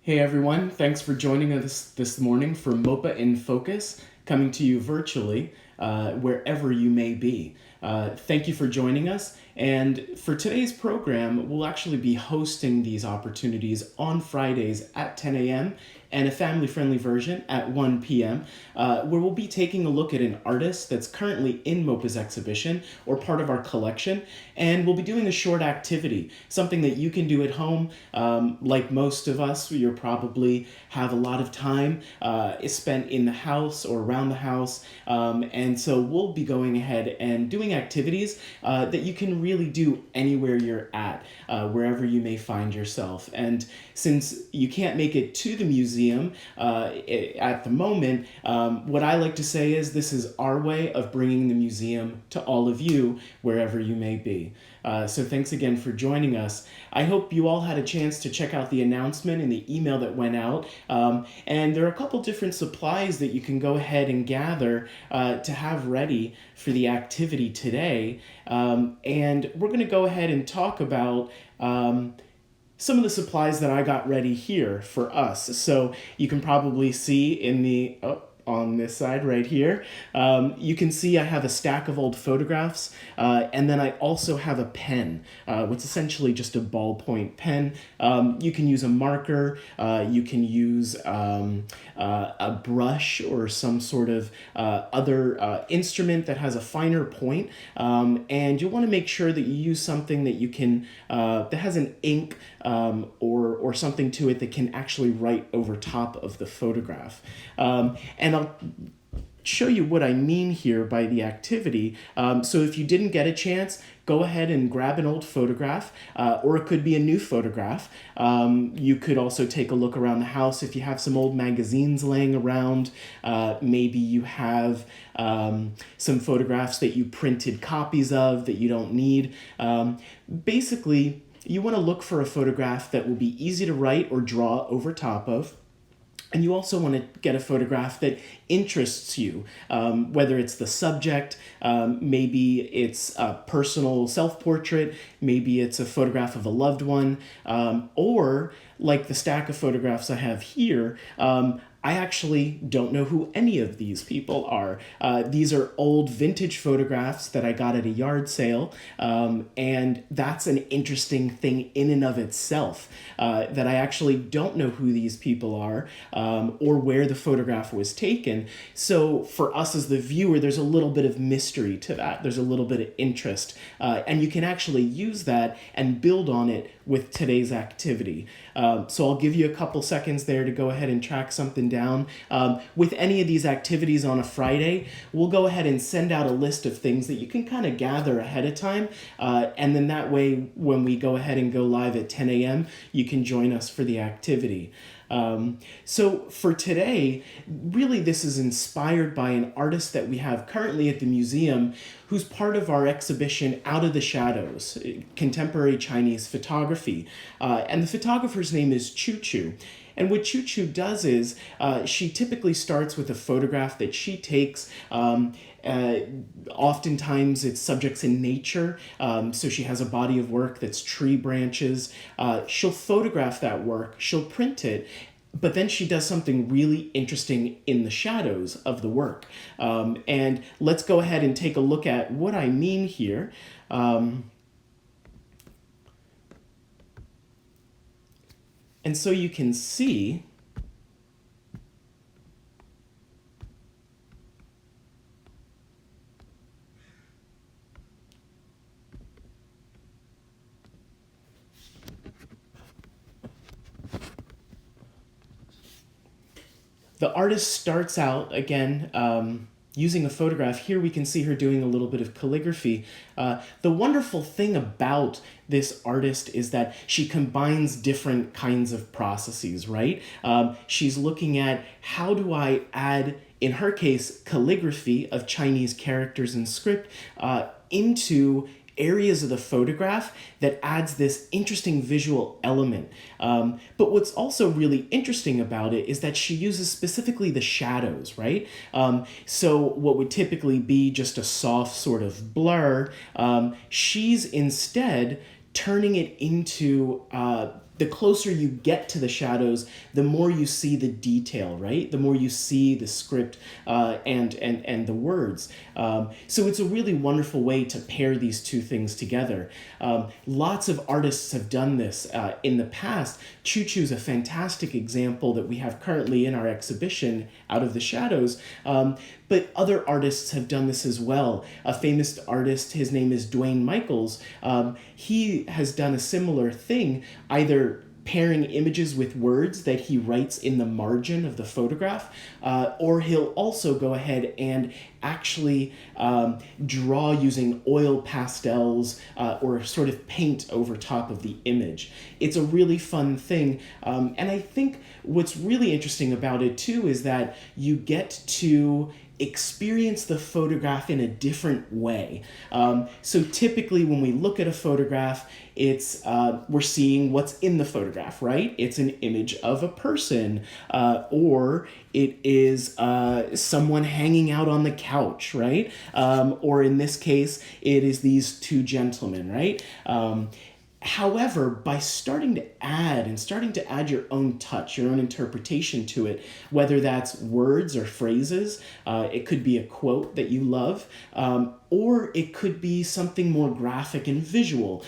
Hey everyone, thanks for joining us this morning for MOPA in Focus, coming to you virtually wherever you may be. Thank you for joining us, and for today's program, we'll actually be hosting these opportunities on Fridays at 10 a.m. and a family-friendly version at 1 p.m., where we'll be taking a look at an artist that's currently in MOPA's exhibition or part of our collection, and we'll be doing a short activity, something that you can do at home. Like most of us, you'll probably have a lot of time spent in the house or around the house, and so we'll be going ahead and doing activities that you can really do anywhere you're at, wherever you may find yourself. And since you can't make it to the museum at the moment, what I like to say is this is our way of bringing the museum to all of you wherever you may be. So thanks again for joining us. I hope you all had a chance to check out the announcement and the email that went out. And there are a couple different supplies that you can go ahead and gather to have ready for the activity today. And we're going to go ahead and talk about some of the supplies that I got ready here for us. So you can probably see in the... on this side right here, you can see I have a stack of old photographs, and then I also have a pen, which is essentially just a ballpoint pen. You can use a marker, you can use a brush or some sort of other instrument that has a finer point, and you'll want to make sure that you use something that you can that has an ink or something to it that can actually write over top of the photograph. And I'll show you what I mean here by the activity. So if you didn't get a chance, go ahead and grab an old photograph, or it could be a new photograph. You could also take a look around the house if you have some old magazines laying around. Maybe you have some photographs that you printed copies of that you don't need. Basically, you want to look for a photograph that will be easy to write or draw over top of. And you also want to get a photograph that interests you, whether it's the subject, maybe it's a personal self-portrait, maybe it's a photograph of a loved one, or like the stack of photographs I have here, I actually don't know who any of these people are. These are old vintage photographs that I got at a yard sale, and that's an interesting thing in and of itself, that I actually don't know who these people are or where the photograph was taken. So for us as the viewer, there's a little bit of mystery to that. There's a little bit of interest, and you can actually use that and build on it with today's activity. So I'll give you a couple seconds there to go ahead and track something down. With any of these activities on a Friday, we'll go ahead and send out a list of things that you can kind of gather ahead of time. And then that way, when we go ahead and go live at 10 a.m., you can join us for the activity. So for today, really this is inspired by an artist that we have currently at the museum who's part of our exhibition Out of the Shadows, Contemporary Chinese Photography. And the photographer's name is Chu Chu. And what Chu Chu does is she typically starts with a photograph that she takes. Oftentimes it's subjects in nature, so she has a body of work that's tree branches. She'll photograph that work, she'll print it, but then she does something really interesting in the shadows of the work. And let's go ahead and take a look at what I mean here. And so you can see the artist starts out, again, using a photograph. Here we can see her doing a little bit of calligraphy. The wonderful thing about this artist is that she combines different kinds of processes, right? She's looking at how do I add, in her case, calligraphy of Chinese characters and script into areas of the photograph that adds this interesting visual element. But what's also really interesting about it is that she uses specifically the shadows, right? So what would typically be just a soft sort of blur, she's instead turning it into the closer you get to the shadows, the more you see the detail, right? The more you see the script and the words. So it's a really wonderful way to pair these two things together. Lots of artists have done this in the past. Chu Chu's a fantastic example that we have currently in our exhibition, Out of the Shadows. But other artists have done this as well. A famous artist, his name is Dwayne Michaels. He has done a similar thing, either pairing images with words that he writes in the margin of the photograph, or he'll also go ahead and actually draw using oil pastels or sort of paint over top of the image. It's a really fun thing, and I think what's really interesting about it too is that you get to experience the photograph in a different way. So typically when we look at a photograph, it's we're seeing what's in the photograph, right? It's an image of a person, or it is someone hanging out on the couch, right? Or in this case, it is these two gentlemen, right? However, by starting to add your own touch, your own interpretation to it, whether that's words or phrases, it could be a quote that you love, or it could be something more graphic and visual.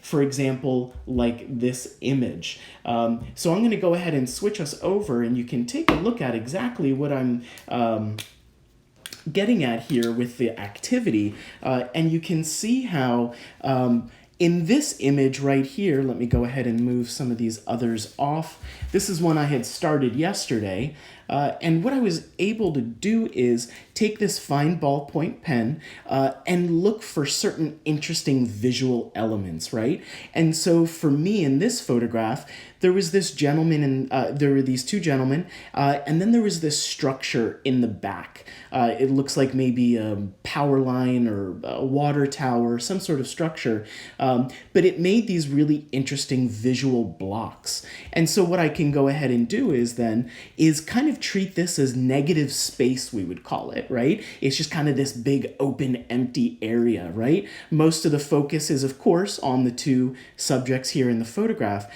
For example, like this image. So I'm going to go ahead and switch us over, and you can take a look at exactly what I'm getting at here with the activity, and you can see how in this image right here, let me go ahead and move some of these others off. This is one I had started yesterday. And what I was able to do is take this fine ballpoint pen and look for certain interesting visual elements, right? And so for me in this photograph, there was this gentleman and there were these two gentlemen, and then there was this structure in the back. It looks like maybe a power line or a water tower, some sort of structure, but it made these really interesting visual blocks. And so what I can go ahead and do is kind of treat this as negative space, we would call it, right? It's just kind of this big open empty area, right? Most of the focus is of course on the two subjects here in the photograph.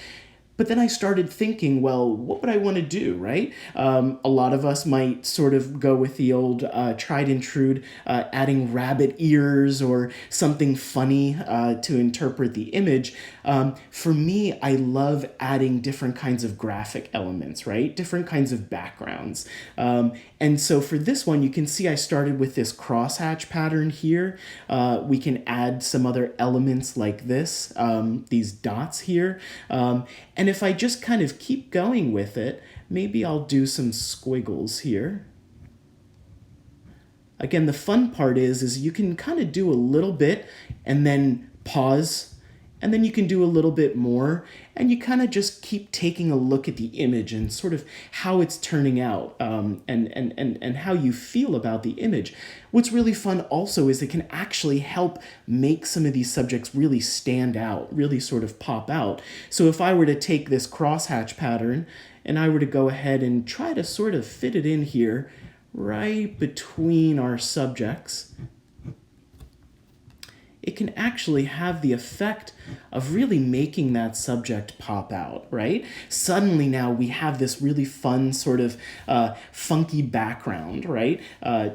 But then I started thinking, well, what would I want to do, right? A lot of us might sort of go with the old tried and true, adding rabbit ears or something funny to interpret the image. For me, I love adding different kinds of graphic elements, right? Different kinds of backgrounds. And so for this one, you can see I started with this crosshatch pattern here. We can add some other elements like this, these dots here. And if I just kind of keep going with it, maybe I'll do some squiggles here. Again, the fun part is you can kind of do a little bit and then pause, and then you can do a little bit more, and you kind of just keep taking a look at the image and sort of how it's turning out, and how you feel about the image. What's really fun also is it can actually help make some of these subjects really stand out, really sort of pop out. So if I were to take this crosshatch pattern and I were to go ahead and try to sort of fit it in here right between our subjects, it can actually have the effect of really making that subject pop out, right? Suddenly now we have this really fun sort of funky background, right,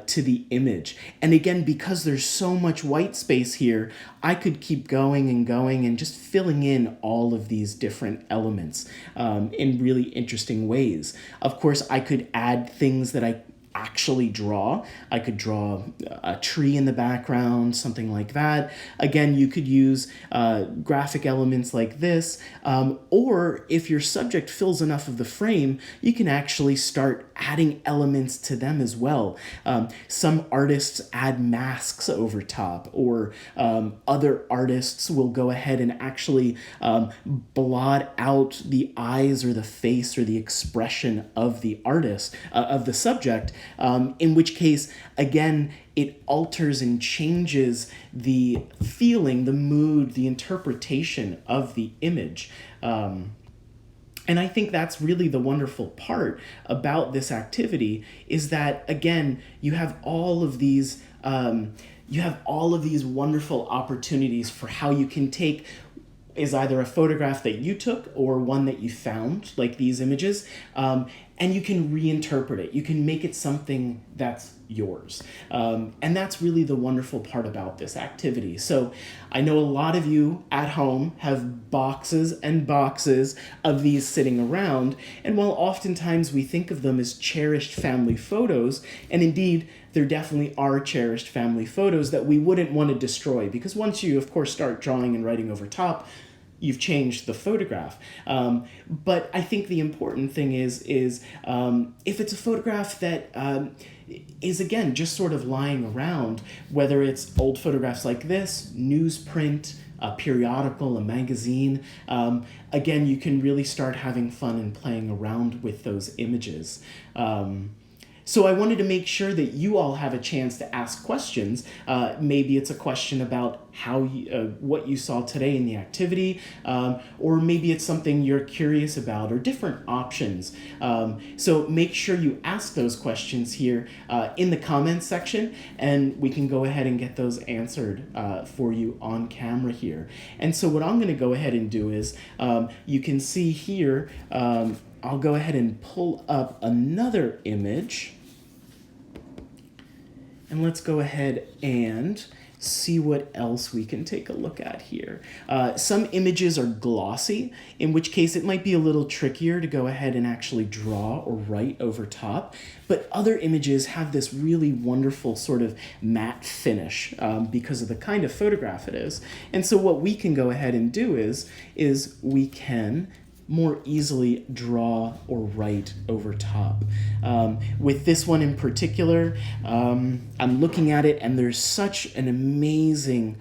to the image. And again, because there's so much white space here, I could keep going and just filling in all of these different elements in really interesting ways. Of course, I could add things that I actually draw. I could draw a tree in the background, something like that. Again, you could use graphic elements like this, or if your subject fills enough of the frame, you can actually start adding elements to them as well. Some artists add masks over top, or other artists will go ahead and actually blot out the eyes or the face or the expression of the artist, of the subject, in which case, again, it alters and changes the feeling, the mood, the interpretation of the image. And I think that's really the wonderful part about this activity, is that, again, you have all of these wonderful opportunities for how you can take is either a photograph that you took or one that you found, like these images, and you can reinterpret it. You can make it something that's yours. And that's really the wonderful part about this activity. So I know a lot of you at home have boxes and boxes of these sitting around, and while oftentimes we think of them as cherished family photos, and indeed there definitely are cherished family photos that we wouldn't want to destroy, because once you, of course, start drawing and writing over top, you've changed the photograph. But I think the important thing is if it's a photograph that is, again, just sort of lying around, whether it's old photographs like this, newsprint, a periodical, a magazine, again, you can really start having fun and playing around with those images. So I wanted to make sure that you all have a chance to ask questions. Maybe it's a question about how what you saw today in the activity, or maybe it's something you're curious about, or different options. So make sure you ask those questions here in the comments section, and we can go ahead and get those answered for you on camera here. And so what I'm going to go ahead and do is, you can see here, I'll go ahead and pull up another image. And let's go ahead and see what else we can take a look at here. Some images are glossy, in which case it might be a little trickier to go ahead and actually draw or write over top. But other images have this really wonderful sort of matte finish because of the kind of photograph it is. And so what we can go ahead and do is we can more easily draw or write over top. With this one in particular, I'm looking at it and there's such an amazing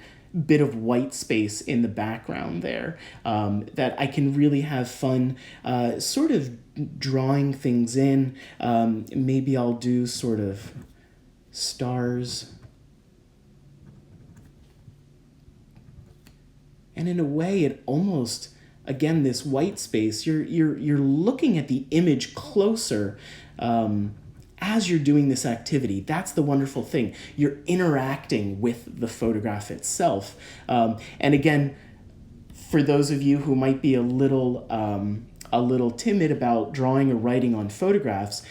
bit of white space in the background there that I can really have fun sort of drawing things in. Maybe I'll do sort of stars. And in a way, it almost, again, this white space, you're looking at the image closer as you're doing this activity. That's the wonderful thing. You're interacting with the photograph itself. And again, for those of you who might be a little timid about drawing or writing on photographs,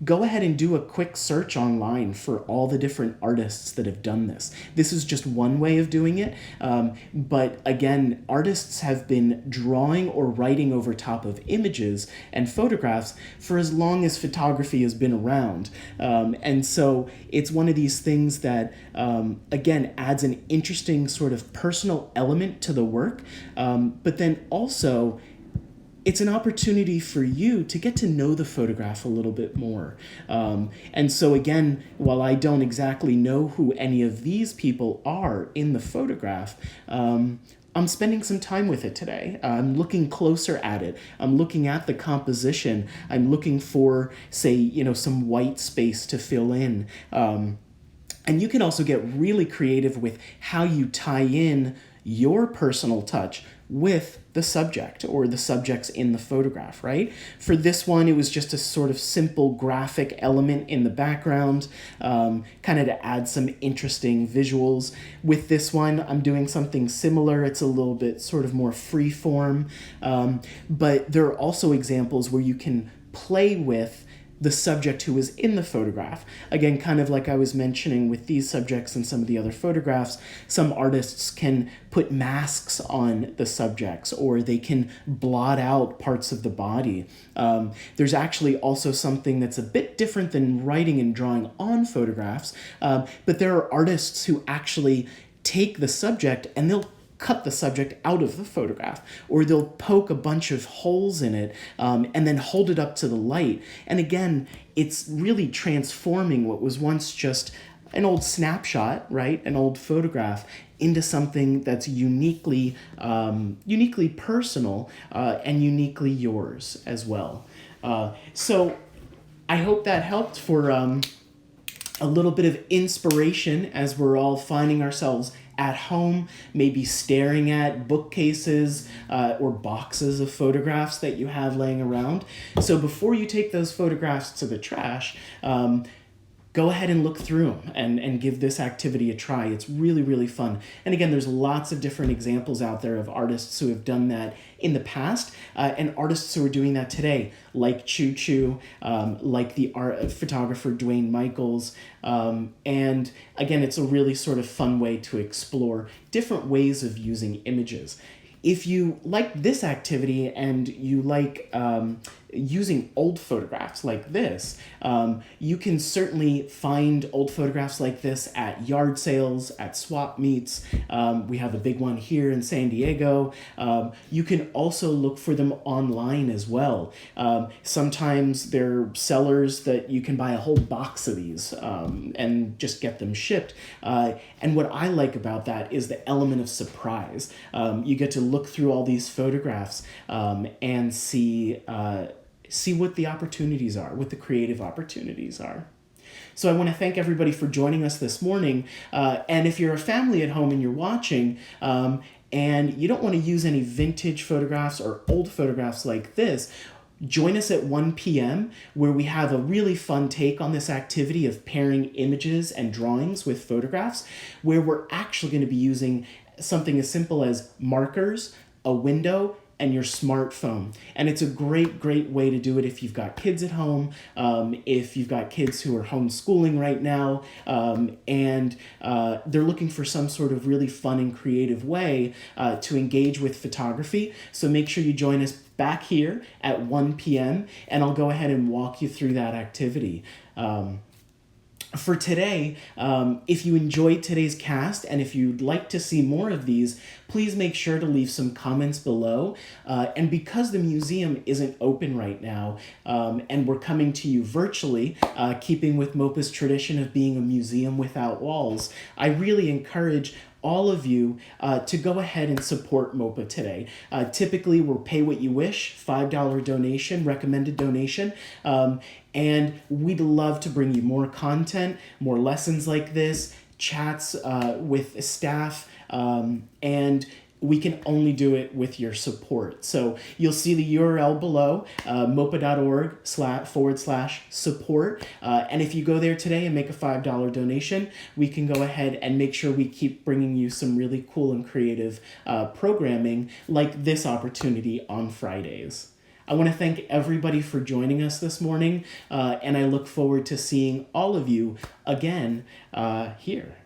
go ahead and do a quick search online for all the different artists that have done this. This is just one way of doing it, but again, artists have been drawing or writing over top of images and photographs for as long as photography has been around. And so it's one of these things that, again, adds an interesting sort of personal element to the work, but then also it's an opportunity for you to get to know the photograph a little bit more. And so again, while I don't exactly know who any of these people are in the photograph, I'm spending some time with it today. I'm looking closer at it. I'm looking at the composition. I'm looking for, say, some white space to fill in. And you can also get really creative with how you tie in your personal touch with the subject or the subjects in the photograph, right? For this one, it was just a sort of simple graphic element in the background, kind of to add some interesting visuals. With this one, I'm doing something similar. It's a little bit sort of more free form, but there are also examples where you can play with the subject who is in the photograph. Again, kind of like I was mentioning with these subjects and some of the other photographs, some artists can put masks on the subjects, or they can blot out parts of the body. There's actually also something that's a bit different than writing and drawing on photographs, but there are artists who actually take the subject and they'll cut the subject out of the photograph, or they'll poke a bunch of holes in it and then hold it up to the light. And again, it's really transforming what was once just an old snapshot, right, an old photograph, into something that's uniquely personal and uniquely yours as well. So I hope that helped for a little bit of inspiration as we're all finding ourselves at home, maybe staring at bookcases or boxes of photographs that you have laying around. So before you take those photographs to the trash, go go ahead and look through them and give this activity a try. It's really, really fun. And again, there's lots of different examples out there of artists who have done that in the past and artists who are doing that today, like Chu Chu, like the photographer Dwayne Michaels. And again, it's a really sort of fun way to explore different ways of using images. If you like this activity and you like using old photographs like this, you can certainly find old photographs like this at yard sales, at swap meets. We have a big one here in San Diego. You can also look for them online as well. Sometimes there are sellers that you can buy a whole box of these and just get them shipped. And what I like about that is the element of surprise. You get to look through all these photographs and see what the opportunities are, what the creative opportunities are. So I want to thank everybody for joining us this morning. And if you're a family at home and you're watching, and you don't want to use any vintage photographs or old photographs like this, join us at 1 p.m. where we have a really fun take on this activity of pairing images and drawings with photographs, where we're actually going to be using something as simple as markers, a window, and your smartphone. And it's a great, great way to do it if you've got kids at home, if you've got kids who are homeschooling right now, and they're looking for some sort of really fun and creative way to engage with photography. So make sure you join us back here at 1 p.m. and I'll go ahead and walk you through that activity. For today, if you enjoyed today's cast and if you'd like to see more of these, please make sure to leave some comments below. And because the museum isn't open right now, and we're coming to you virtually, keeping with MOPA's tradition of being a museum without walls, I really encourage all of you to go ahead and support MOPA today. Typically, we'll pay what you wish, $5 donation, recommended donation, and we'd love to bring you more content, more lessons like this, chats with staff, and we can only do it with your support. So you'll see the URL below, mopa.org/support. And if you go there today and make a $5 donation, we can go ahead and make sure we keep bringing you some really cool and creative programming like this opportunity on Fridays. I want to thank everybody for joining us this morning, and I look forward to seeing all of you again here.